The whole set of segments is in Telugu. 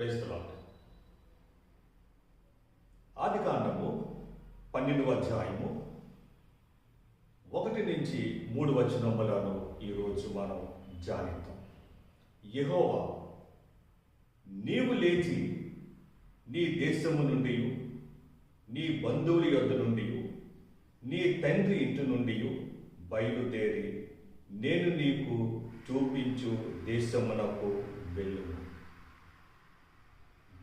Praise the lord. ఆదికాండము 12వ అధ్యాయము 1 నుంచి 3 వచనములను ఈరోజు మనం ధ్యానిద్దాం. యెహోవా, నీవు లేచి నీ దేశము నుండి, నీ బంధువుల యొద్ద నుండి, నీ తండ్రి ఇంటి నుండి బయలుదేరి నేను నీకు చూపించు దేశమునకు వెళ్ళు.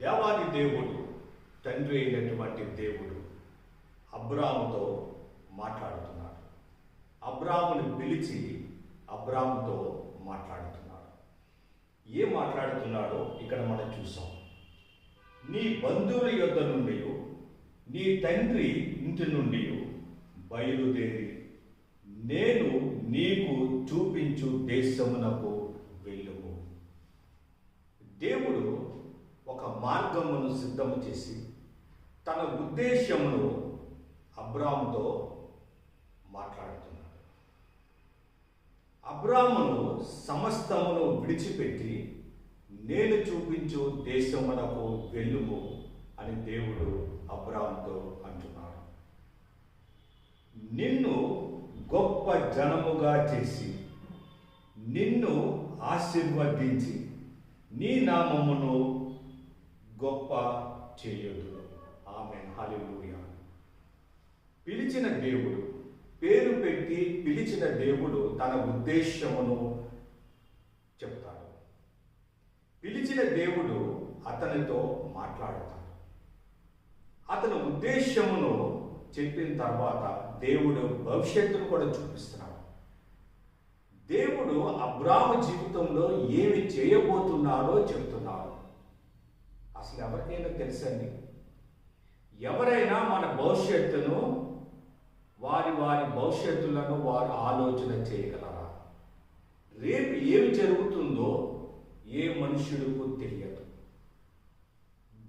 దేవాది దేవుడు, తండ్రి అయినటువంటి దేవుడు అబ్రాముతో మాట్లాడుతున్నాడు. అబ్రామును పిలిచి అబ్రాముతో మాట్లాడుతున్నాడు. ఏం మాట్లాడుతున్నాడో ఇక్కడ మనం చూసాం. నీ బంధువుల యొద్ద నుండి, నీ తండ్రి ఇంటి నుండి బయలుదేరి నేను నీకు చూపించు దేశమునకు వెళ్ళుము. దేవుడు ఒక మార్గమును సిద్ధము చేసి తన ఉద్దేశమును అబ్రాముతో మాట్లాడుతున్నాడు. అబ్రామును సమస్తమును విడిచిపెట్టి నేను చూపించు దేశమునకు వెళ్ళుము అని దేవుడు అబ్రాముతో అంటున్నాడు. నిన్ను గొప్ప జనముగా చేసి నిన్ను ఆశీర్వదించి నీ నామమును గొప్ప చేయదు. ఆమేన్, హల్లెలూయా. పిలిచిన దేవుడు, పేరు పెట్టి పిలిచిన దేవుడు తన ఉద్దేశమును చెప్తాడు. పిలిచిన దేవుడు అతనితో మాట్లాడతాడు. అతని ఉద్దేశమును చెప్పిన తర్వాత దేవుడు భవిష్యత్తును కూడా చూపిస్తున్నాడు. దేవుడు అబ్రాము జీవితంలో ఏమి చేయబోతున్నాడో చెప్తున్నాడు. అసలు ఎవరికైనా తెలుసండి, ఎవరైనా మన భవిష్యత్తును వారి భవిష్యత్తులను వారు ఆలోచన చేయగలరా? రేపు ఏమి జరుగుతుందో ఏ మనుషులకు తెలియదు,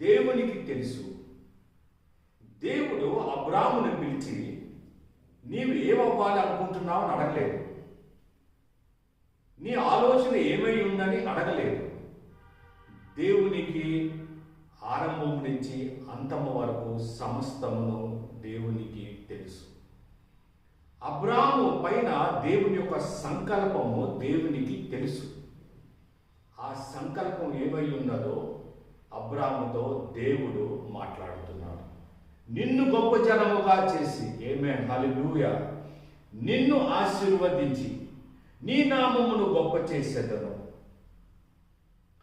దేవునికి తెలుసు. దేవుడు అబ్రామును పిలిచి నీవు ఏమవ్వాలి అనుకుంటున్నావు అని అడగలేదు. నీ ఆలోచన ఏమై ఉందని అడగలేదు. దేవునికి ఆరంభం నుంచి అంతము వరకు సమస్తమును దేవునికి తెలుసు. అబ్రాము పైన దేవుని యొక్క సంకల్పము దేవునికి తెలుసు. ఆ సంకల్పం ఏమై ఉన్నదో అబ్రాముతో దేవుడు మాట్లాడుతున్నాడు. నిన్ను గొప్ప జనముగా చేసి, ఆమేన్, హల్లెలూయా, నిన్ను ఆశీర్వదించి నీ నామమును గొప్ప చేసేదను.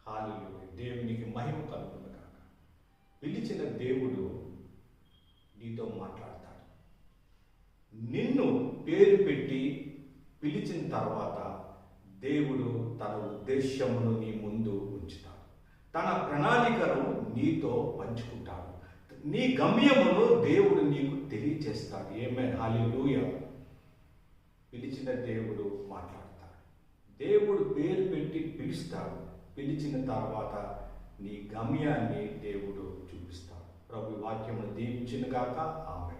హల్లెలూయా, దేవునికి మహిమ కలుగును కాక. పిలిచిన దేవుడు నీతో మాట్లాడతాడు. నిన్ను పేరు పెట్టి పిలిచిన తర్వాత దేవుడు తన ఉద్దేశమును నీ ముందు ఉంచుతాడు. తన ప్రణాళికను నీతో పంచుకుంటాడు. నీ గమ్యమును దేవుడు నీకు తెలియచేస్తాడు. ఆమేన్, హల్లెలూయా. పిలిచిన దేవుడు మాట్లాడతాడు. దేవుడు పేరు పెట్టి పిలుస్తాడు. పిలిచిన తర్వాత నీ గమ్యాన్ని దేవుడు చూపిస్తాడు. ప్రభు వాక్యమును దీవించును గాక. ఆమేన్.